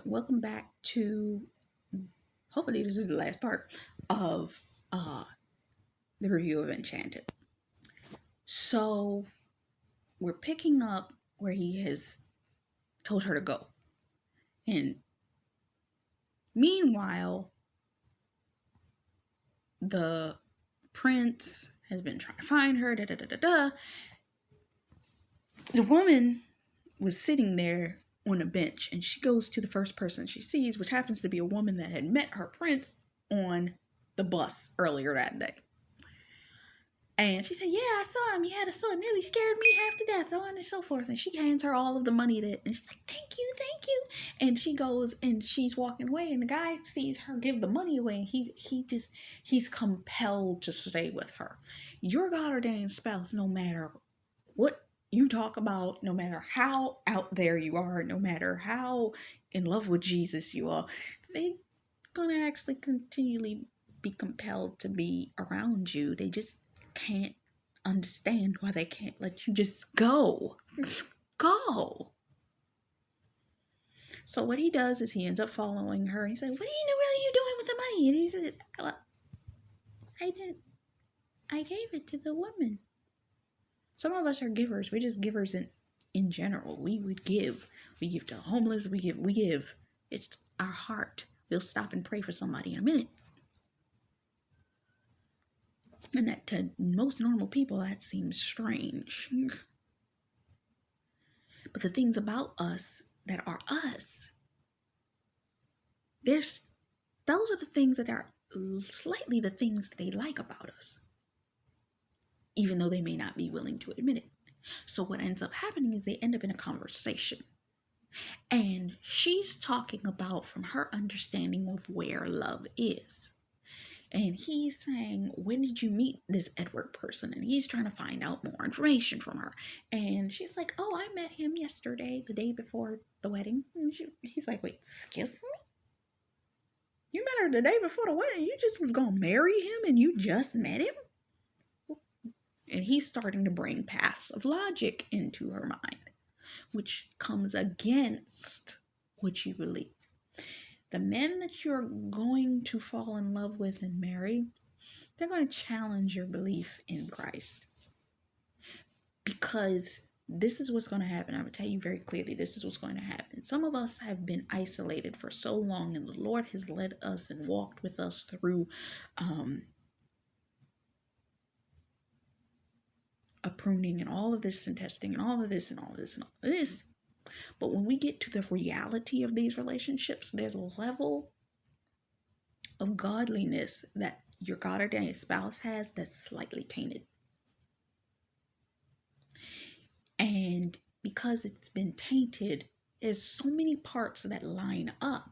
welcome back to, hopefully this is the last part of the review of Enchanted. So we're picking up where he has told her to go. And meanwhile, the prince has been trying to find her, The woman was sitting there on a bench, and she goes to the first person she sees, which happens to be a woman that had met her prince on the bus earlier that day. And she said, yeah, I saw him. He had a sword, nearly scared me half to death, so on and so forth. And she hands her all of the money and she's like, thank you, thank you. And she goes and she's walking away, and the guy sees her give the money away, and he's compelled to stay with her. Your God ordained spouse, no matter what you talk about, no matter how out there you are, no matter how in love with Jesus you are, they're gonna actually continually be compelled to be around you. They just can't understand why they can't let you just go. Just go. So what he does is he ends up following her. He said, what are you doing with the money? And he said, well, I gave it to the woman. Some of us are givers. We're just givers in general. We would give. We give to the homeless. We give. It's our heart. We'll stop and pray for somebody in a minute. And that to most normal people, that seems strange. But the things about us that are us, those are the things that are slightly the things they like about us, even though they may not be willing to admit it. So what ends up happening is they end up in a conversation. And she's talking about from her understanding of where love is. And he's saying, when did you meet this Edward person? And he's trying to find out more information from her. And she's like, oh, I met him yesterday, the day before the wedding. And he's like, wait, excuse me? You met her the day before the wedding? You just was going to marry him and you just met him? And he's starting to bring paths of logic into her mind, which comes against what you believe. The men that you're going to fall in love with and marry, they're going to challenge your belief in Christ. Because this is what's going to happen. I'm going to tell you very clearly, this is what's going to happen. Some of us have been isolated for so long, and the Lord has led us and walked with us through a pruning and all of this and testing and all of this and all of this and all of this. But when we get to the reality of these relationships, there's a level of godliness that your God ordained spouse has that's slightly tainted. And because it's been tainted, there's so many parts that line up,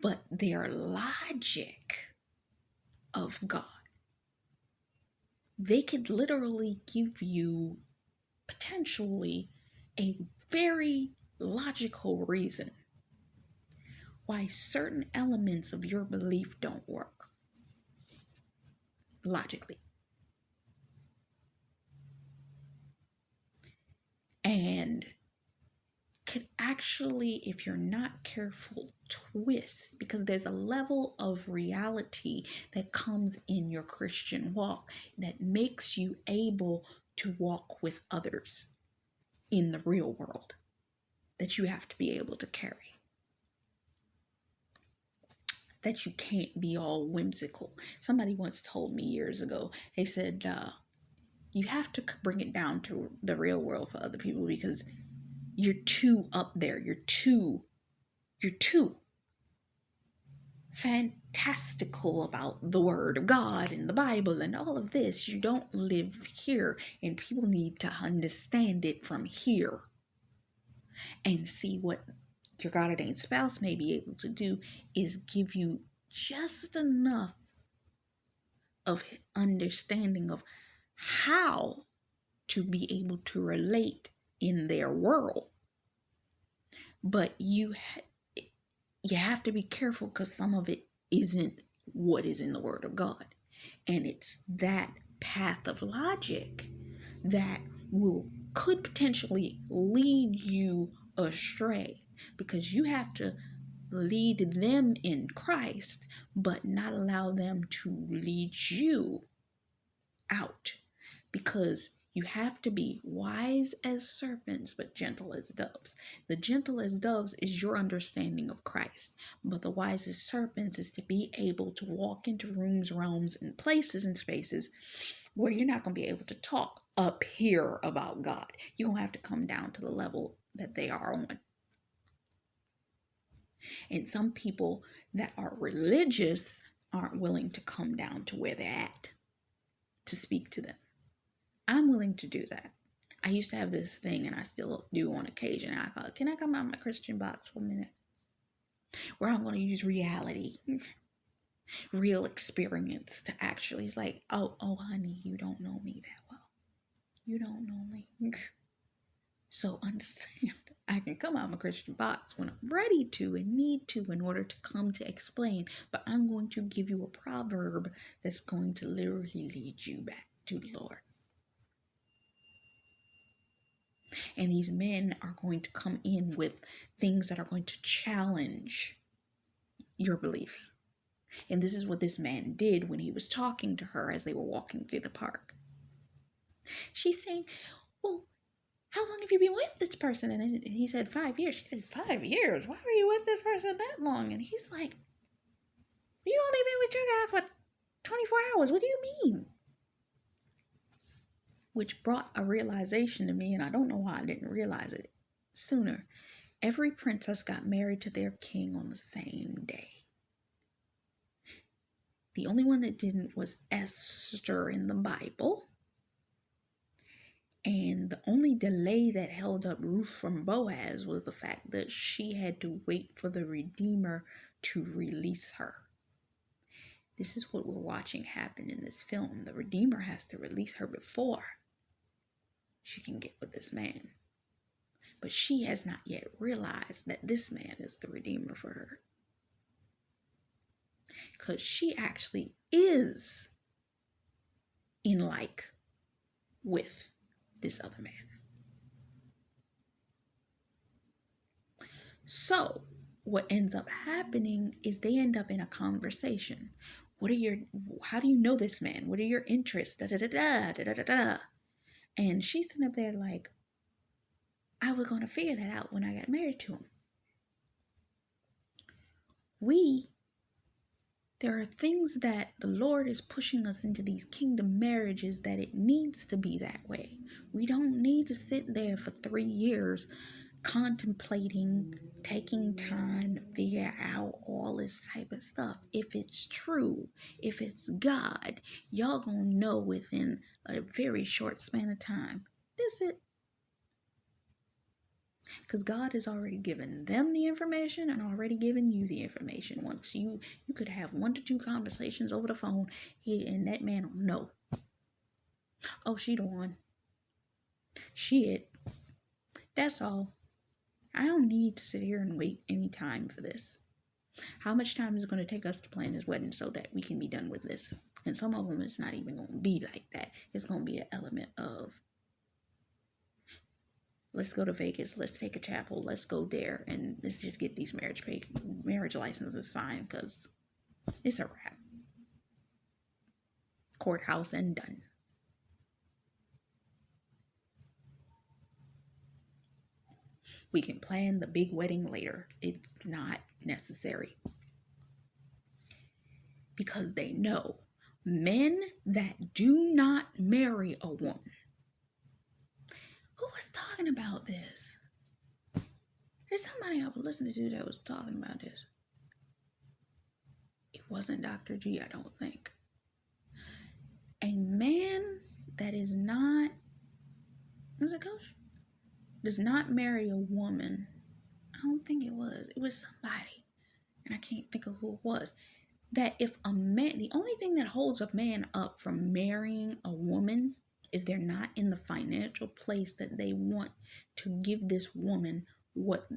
but their logic of God, they could literally give you potentially a very logical reason why certain elements of your belief don't work logically. And could actually, if you're not careful, twist, because there's a level of reality that comes in your Christian walk that makes you able to walk with others in the real world that you have to be able to carry. That you can't be all whimsical. Somebody once told me years ago, they said, you have to bring it down to the real world for other people because you're too up there. You're too fantastical about the Word of God and the Bible and all of this. You don't live here, and people need to understand it from here and see what your God ordained spouse may be able to do is give you just enough of understanding of how to be able to relate in their world. But you have to be careful because some of it isn't what is in the Word of God. And it's that path of logic that could potentially lead you astray, because you have to lead them in Christ, but not allow them to lead you out, because you have to be wise as serpents but gentle as doves. The gentle as doves is your understanding of Christ, but the wise as serpents is to be able to walk into rooms, realms, and places and spaces where you're not going to be able to talk up here about God. You're going to have to come down to the level that they are on. And some people that are religious aren't willing to come down to where they're at to speak to them. I'm willing to do that. I used to have this thing, and I still do on occasion. I call it, can I come out of my Christian box for a minute? Where I'm going to use reality, real experience to actually, it's like, oh, honey, you don't know me that well. You don't know me. So understand, I can come out of my Christian box when I'm ready to and need to in order to come to explain. But I'm going to give you a proverb that's going to literally lead you back to the Lord. And these men are going to come in with things that are going to challenge your beliefs. And this is what this man did when he was talking to her as they were walking through the park. She's saying, well, how long have you been with this person? And he said, 5 years. She said, 5 years? Why were you with this person that long? And he's like, you only been with your guy for 24 hours. What do you mean? Which brought a realization to me, and I don't know why I didn't realize it sooner. Every princess got married to their king on the same day. The only one that didn't was Esther in the Bible. And the only delay that held up Ruth from Boaz was the fact that she had to wait for the Redeemer to release her. This is what we're watching happen in this film. The Redeemer has to release her before she can get with this man. But she has not yet realized that this man is the Redeemer for her. Because she actually is in like with this other man. So what ends up happening is they end up in a conversation. How do you know this man? What are your interests? Da da da da da da da. And she's sitting up there like, I was going to figure that out when I got married to him. There are things that the Lord is pushing us into these kingdom marriages that it needs to be that way. We don't need to sit there for 3 years contemplating, taking time to figure out all this type of stuff. If it's true, if it's God, y'all gonna know within a very short span of time. This is it. Because God has already given them the information and already given you the information. Once you could have 1 to 2 conversations over the phone, and that man will know. Oh, she the one. She it. That's all. I don't need to sit here and wait any time for this. How much time is it going to take us to plan this wedding so that we can be done with this? And some of them, it's not even going to be like that. It's going to be an element of, let's go to Vegas, let's take a chapel, let's go there, and let's just get these marriage licenses signed, because it's a wrap. Courthouse and done. We can plan the big wedding later. It's not necessary. Because they know men that do not marry a woman. Who was talking about this? There's somebody I was listening to that was talking about this. It wasn't Dr. G, I don't think. A man that is not, was it Coach? Does not marry a woman. I don't think it was. It was somebody. And I can't think of who it was. That if a man, the only thing that holds a man up from marrying a woman is they're not in the financial place that they want to give this woman what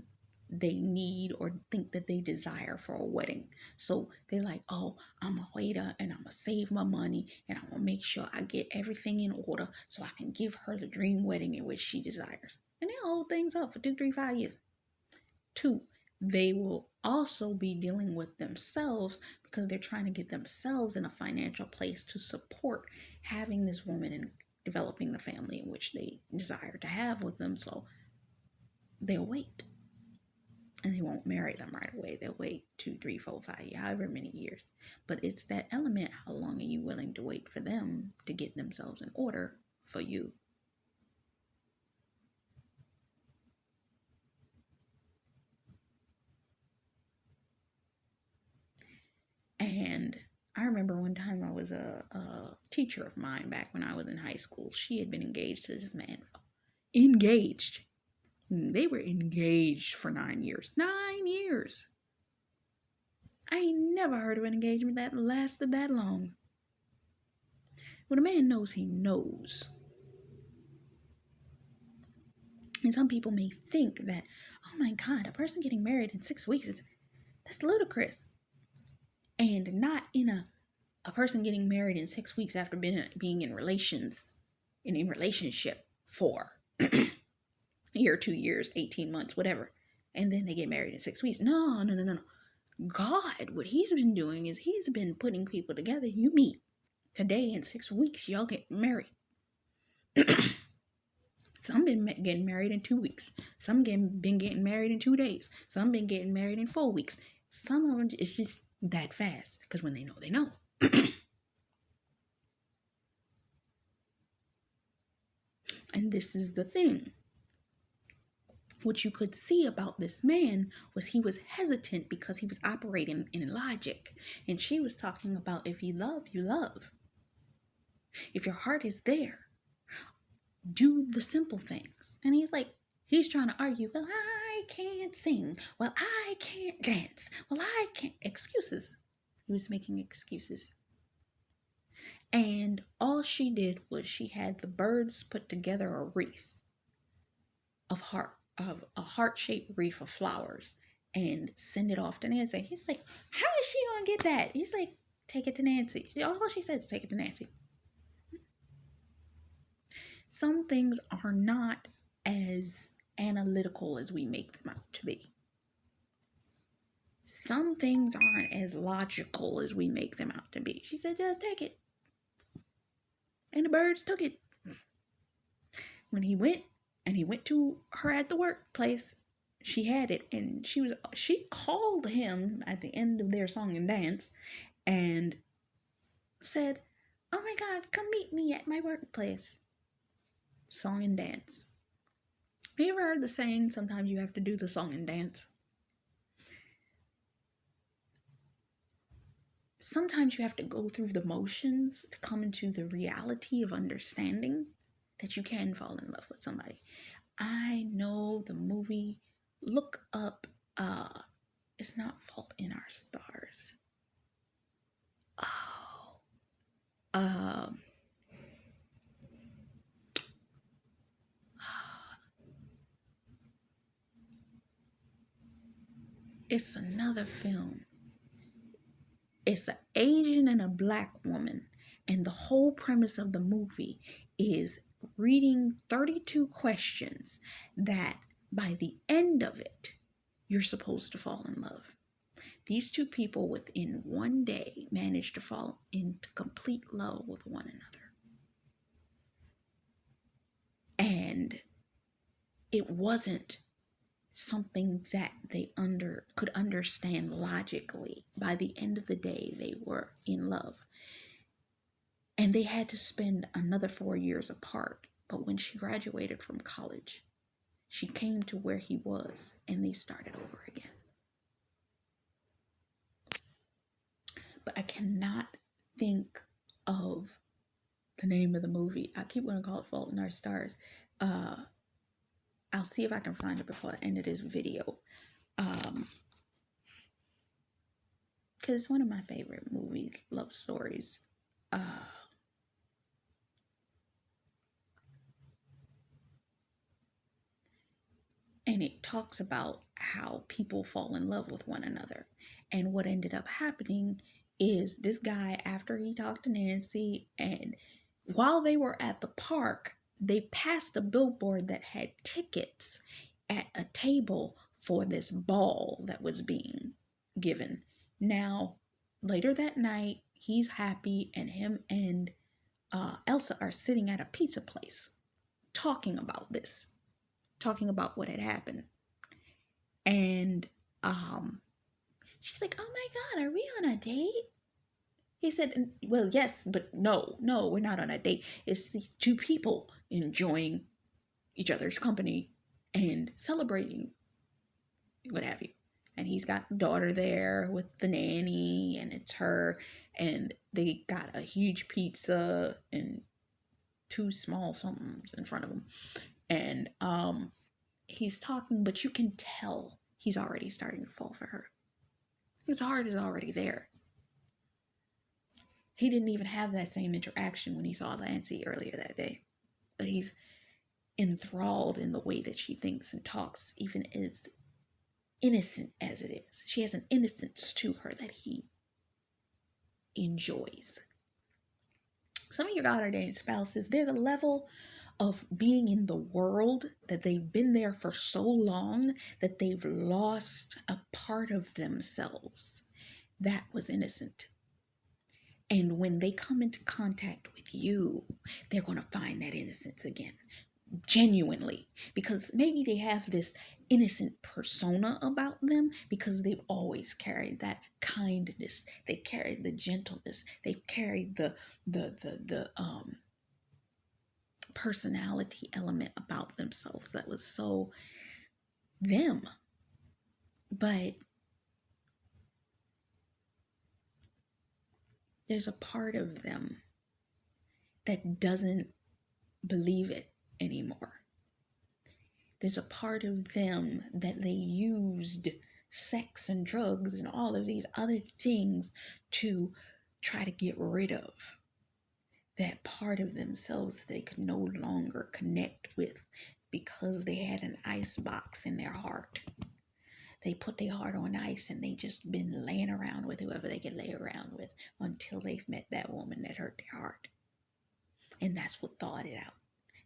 they need or think that they desire for a wedding. So they're like, oh, I'm a waiter and I'm going to save my money and I'm going to make sure I get everything in order so I can give her the dream wedding in which she desires. And they'll hold things up for 2, 3, 5 years. 2, they will also be dealing with themselves because they're trying to get themselves in a financial place to support having this woman and developing the family in which they desire to have with them. So they'll wait, and they won't marry them right away. They'll wait 2, 3, 4, 5, however many years. But it's that element: how long are you willing to wait for them to get themselves in order for you? And I remember one time I was a teacher of mine back when I was in high school. She had been engaged to this man. Engaged. They were engaged for 9 years. 9 years. I ain't never heard of an engagement that lasted that long. When a man knows, he knows. And some people may think that, oh my God, a person getting married in 6 weeks that's ludicrous. And not in a person getting married in 6 weeks after being in relations and in relationship for a year, 2 years, 18 months, whatever. And then they get married in 6 weeks. No. God, what he's been doing is he's been putting people together. You meet today, in 6 weeks, y'all get married. Some been getting married in 2 weeks. Some been getting married in 2 days. Some been getting married in 4 weeks. Some of them, it's just that fast. Because when they know, they know. And this is the thing. What you could see about this man was he was hesitant because he was operating in logic. And she was talking about, if you love, you love. If your heart is there, do the simple things. And he's trying to argue, well, I can't sing. Well, I can't dance. Well, I can't. Excuses. He was making excuses. And all she did was she had the birds put together a wreath of a heart-shaped wreath of flowers and send it off to Nancy. He's like, how is she gonna get that? He's like, take it to Nancy. All she said is take it to Nancy. Some things are not as analytical as we make them out to be. Some things aren't as logical as we make them out to be. She said, just take it. And the birds took it. When he went to her at the workplace, she had it, and she called him at the end of their song and dance and said, oh my God, come meet me at my workplace. Song and dance. Have you ever heard the saying, sometimes you have to do the song and dance? Sometimes you have to go through the motions to come into the reality of understanding that you can fall in love with somebody. I know the movie, look up, it's not Fault in Our Stars. It's another film. It's an Asian and a Black woman. And the whole premise of the movie is reading 32 questions that by the end of it, you're supposed to fall in love. These two people within one day managed to fall into complete love with one another. And it wasn't something that they could understand logically. By the end of the day, they were in love. And they had to spend another 4 years apart. But when she graduated from college, she came to where he was, and they started over again. But I cannot think of the name of the movie. I keep wanting to call it Fault in Our Stars. I'll see if I can find it before the end of this video. Because it's one of my favorite movies, love stories. And it talks about how people fall in love with one another. And what ended up happening is this guy, after he talked to Nancy, and while they were at the park, they passed a billboard that had tickets at a table for this ball that was being given. Now, later that night, he's happy, and him and Elsa are sitting at a pizza place talking about this, talking about what had happened. And she's like, "Oh my God, are we on a date?" He said, "Well, yes, but no, we're not on a date. It's these two people enjoying each other's company and celebrating what have you." And he's got a daughter there with the nanny, and it's her, and they got a huge pizza and two small somethings in front of him. And he's talking, but you can tell he's already starting to fall for her. His heart is already there. He didn't even have that same interaction when he saw Lancy earlier that day. But he's enthralled in the way that she thinks and talks, even as innocent as it is. She has an innocence to her that he enjoys. Some of your God-ordained spouses, there's a level of being in the world that they've been there for so long that they've lost a part of themselves that was innocent. And when they come into contact with you, they're going to find that innocence again, genuinely, because maybe they have this innocent persona about them because they've always carried that kindness. They carried the gentleness. They've carried the personality element about themselves that was so them. But there's a part of them that doesn't believe it anymore. There's a part of them that they used sex and drugs and all of these other things to try to get rid of. That part of themselves they could no longer connect with because they had an ice box in their heart. They put their heart on ice and they just been laying around with whoever they could lay around with until they've met that woman that hurt their heart. And that's what thawed it out.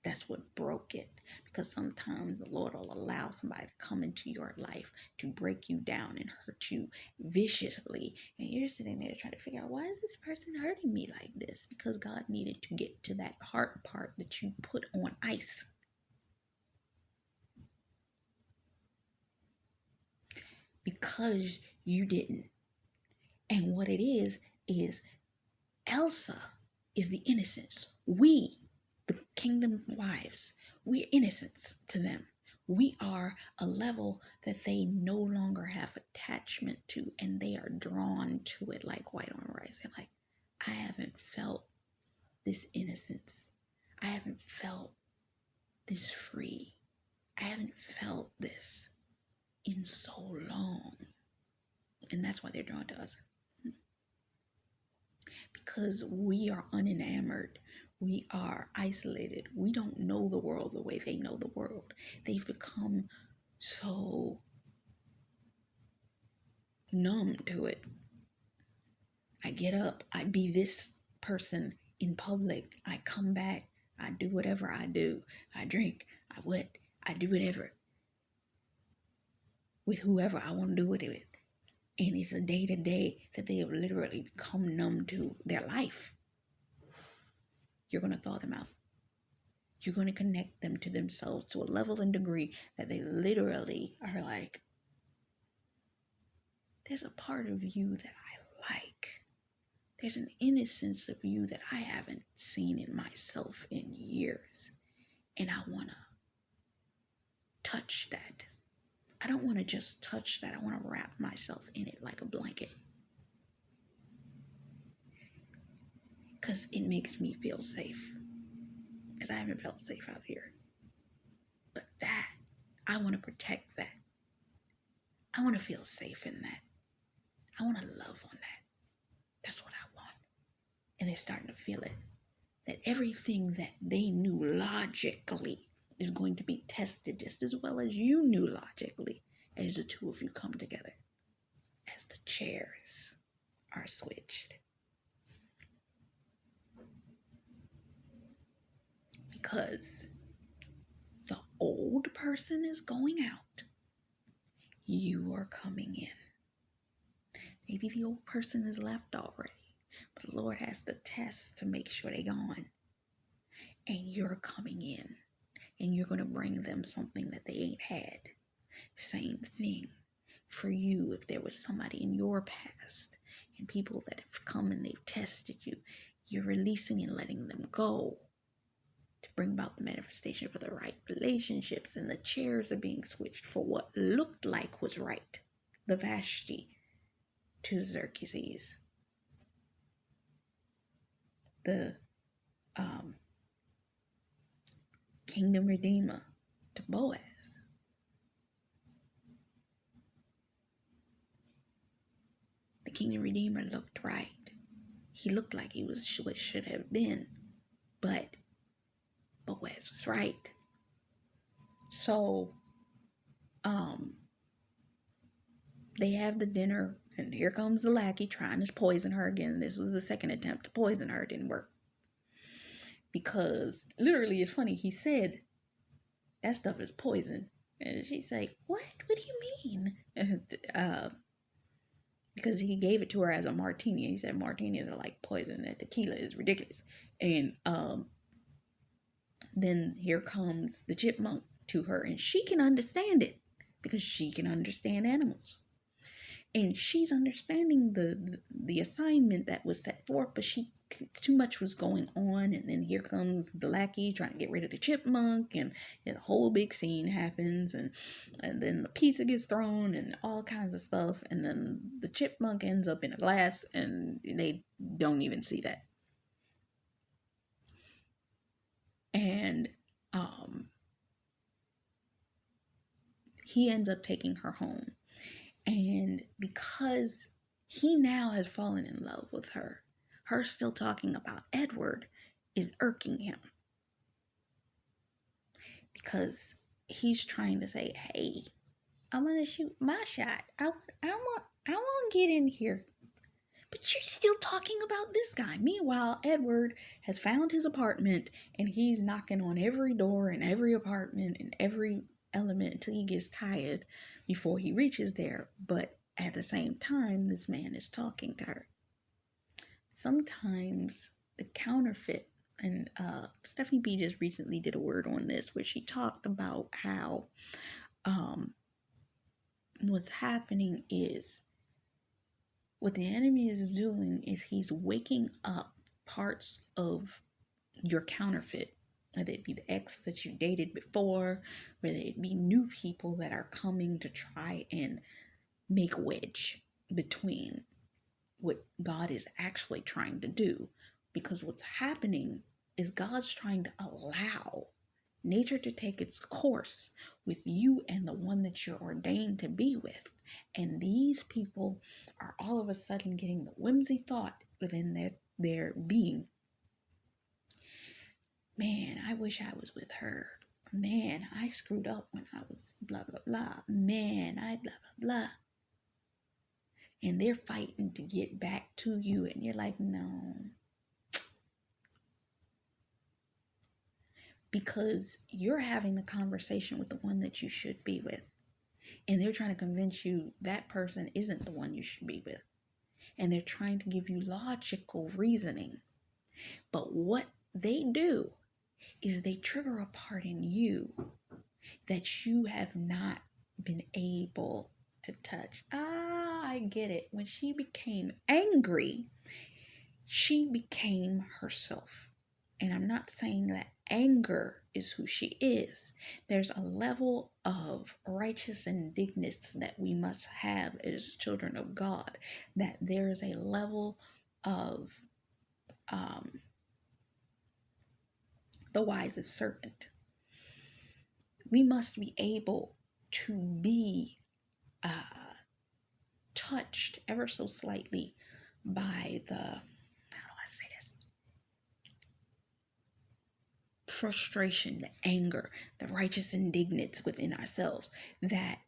That's what broke it. Because sometimes the Lord will allow somebody to come into your life to break you down and hurt you viciously. And you're sitting there trying to figure out, why is this person hurting me like this? Because God needed to get to that heart part that you put on ice. Because you didn't. And what it is Elsa is the innocence. We, the kingdom wives, we're innocents to them. We are a level that they no longer have attachment to, and they are drawn to it like white on rice. They're like, I haven't felt this innocence. I haven't felt this free. I haven't felt this in so long. And that's why they're drawn to us. Because we are unenamored. We are isolated. We don't know the world the way they know the world. They've become so numb to it. I get up, I be this person in public. I come back, I do whatever I do. I drink, I do whatever with whoever I want to do it with. And it's a day-to-day that they have literally become numb to their life. You're going to thaw them out. You're going to connect them to themselves to a level and degree that they literally are like, there's a part of you that I like. There's an innocence of you that I haven't seen in myself in years. And I want to touch that. I don't want to just touch that. I want to wrap myself in it like a blanket. Because it makes me feel safe. Because I haven't felt safe out here. But that, I want to protect that. I want to feel safe in that. I want to love on that. That's what I want. And they're starting to feel it. That everything that they knew logically is going to be tested just as well as you knew logically as the two of you come together. As the chairs are switched. Because the old person is going out You are coming in. Maybe the old person is left already, but the Lord has to test to make sure they're gone. And you're coming in, and you're going to bring them something that they ain't had. Same thing for you. If there was somebody in your past and people that have come and they've tested you, you're releasing and letting them go to bring about the manifestation for the right relationships, and the chairs are being switched for what looked like was right. The Vashti to Xerxes, the kingdom redeemer to Boaz. The kingdom redeemer looked right. He looked like he was what should have been, but Boaz was right. So, they have the dinner, and here comes the lackey trying to poison her again. This was the second attempt to poison her. It didn't work. Because literally, it's funny. He said, that stuff is poison. And she's like, what? What do you mean? Because he gave it to her as a martini. He said martinis are like poison. That tequila is ridiculous. And then here comes the chipmunk to her. And she can understand it. Because she can understand animals. And she's understanding the assignment that was set forth, but too much was going on. And then here comes the lackey trying to get rid of the chipmunk, and a whole big scene happens, and then the pizza gets thrown and all kinds of stuff, and then the chipmunk ends up in a glass, and they don't even see that. And he ends up taking her home. And because he now has fallen in love with her, her still talking about Edward is irking him. Because he's trying to say, hey, I'm going to shoot my shot. I want to get in here. But you're still talking about this guy. Meanwhile, Edward has found his apartment, and he's knocking on every door in every apartment and every element until he gets tired before he reaches there. But at the same time, this man is talking to her. Sometimes the counterfeit, and Stephanie B just recently did a word on this where she talked about how what's happening is, what the enemy is doing is he's waking up parts of your counterfeit, whether it be the ex that you dated before, whether it be new people that are coming to try and make a wedge between what God is actually trying to do. Because what's happening is God's trying to allow nature to take its course with you and the one that you're ordained to be with. And these people are all of a sudden getting the whimsy thought within their being. Man, I wish I was with her. Man, I screwed up when I was blah, blah, blah. Man, I blah, blah, blah. And they're fighting to get back to you. And you're like, no. Because you're having the conversation with the one that you should be with. And they're trying to convince you that person isn't the one you should be with. And they're trying to give you logical reasoning. But what they do is they trigger a part in you that you have not been able to touch. I get it. When she became angry, she became herself. And I'm not saying that anger is who she is. There's a level of righteous indignance that we must have as children of God. That there is a level of the wisest servant. We must be able to be touched ever so slightly by the, frustration, the anger, the righteous indignance within ourselves, that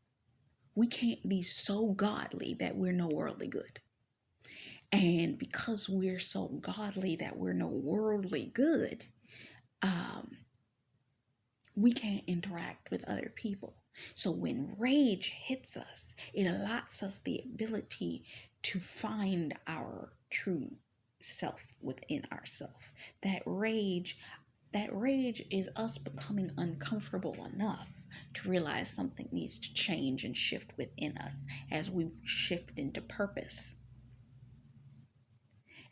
we can't be so godly that we're no worldly good. And because we're so godly that we're no worldly good, we can't interact with other people. So when rage hits us, it allows us the ability to find our true self within ourselves. That rage, that rage is us becoming uncomfortable enough to realize something needs to change and shift within us as we shift into purpose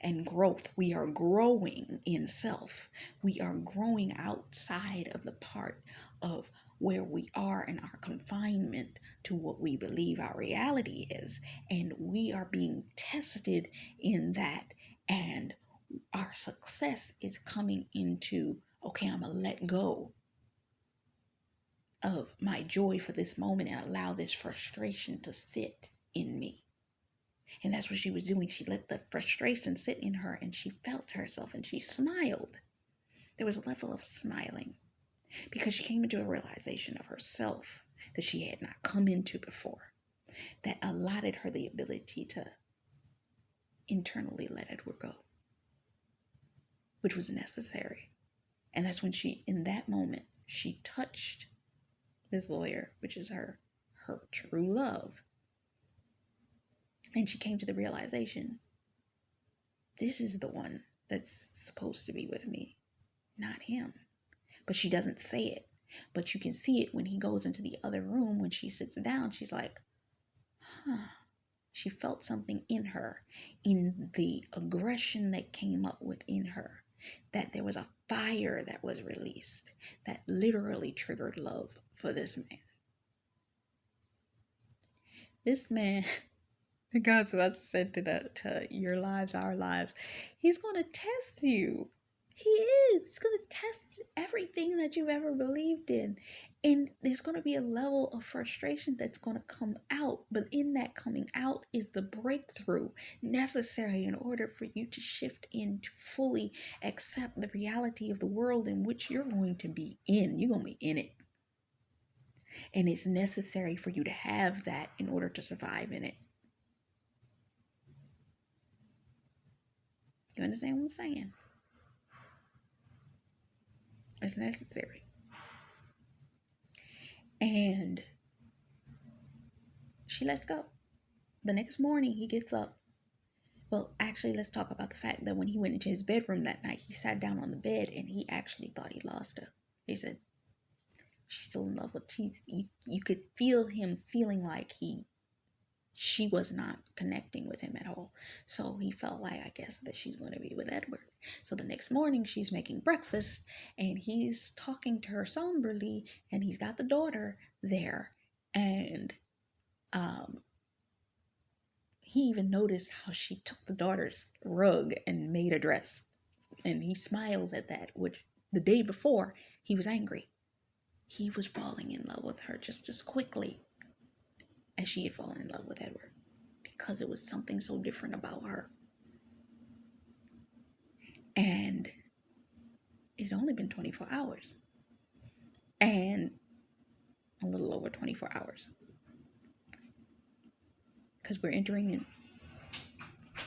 and growth. We are growing in self. We are growing outside of the part of where we are in our confinement to what we believe our reality is. And we are being tested in that. And our success is coming into, okay, I'm going to let go of my joy for this moment and allow this frustration to sit in me. And that's what she was doing. She let the frustration sit in her and she felt herself and she smiled. There was a level of smiling because she came into a realization of herself that she had not come into before, that allotted her the ability to internally let Edward go, which was necessary. And that's when she, in that moment, she touched this lawyer, which is her true love. And she came to the realization, this is the one that's supposed to be with me, not him. But she doesn't say it. But you can see it when he goes into the other room. When she sits down, she's like, huh. She felt something in her, in the aggression that came up within her, that there was a fire that was released that literally triggered love for this man. This man, God's about to say to your lives, our lives, he's going to test you. He is. He's going to test everything that you've ever believed in. And there's going to be a level of frustration that's going to come out. But in that coming out is the breakthrough necessary in order for you to shift in to fully accept the reality of the world in which you're going to be in. You're going to be in it. And it's necessary for you to have that in order to survive in it. You understand what I'm saying? It's necessary. And she lets go. The next morning he gets up. Well, actually, let's talk about the fact that when he went into his bedroom that night, he sat down on the bed and he actually thought he lost her. He said, she's still in love with you could feel him feeling like she was not connecting with him at all. So he felt like, I guess, that she's going to be with Edward. So the next morning she's making breakfast and he's talking to her somberly and he's got the daughter there. And he even noticed how she took the daughter's rug and made a dress. And he smiles at that, which the day before he was angry. He was falling in love with her just as quickly as she had fallen in love with Edward, because it was something so different about her. And it had only been 24 hours. And a little over 24 hours. Because we're entering in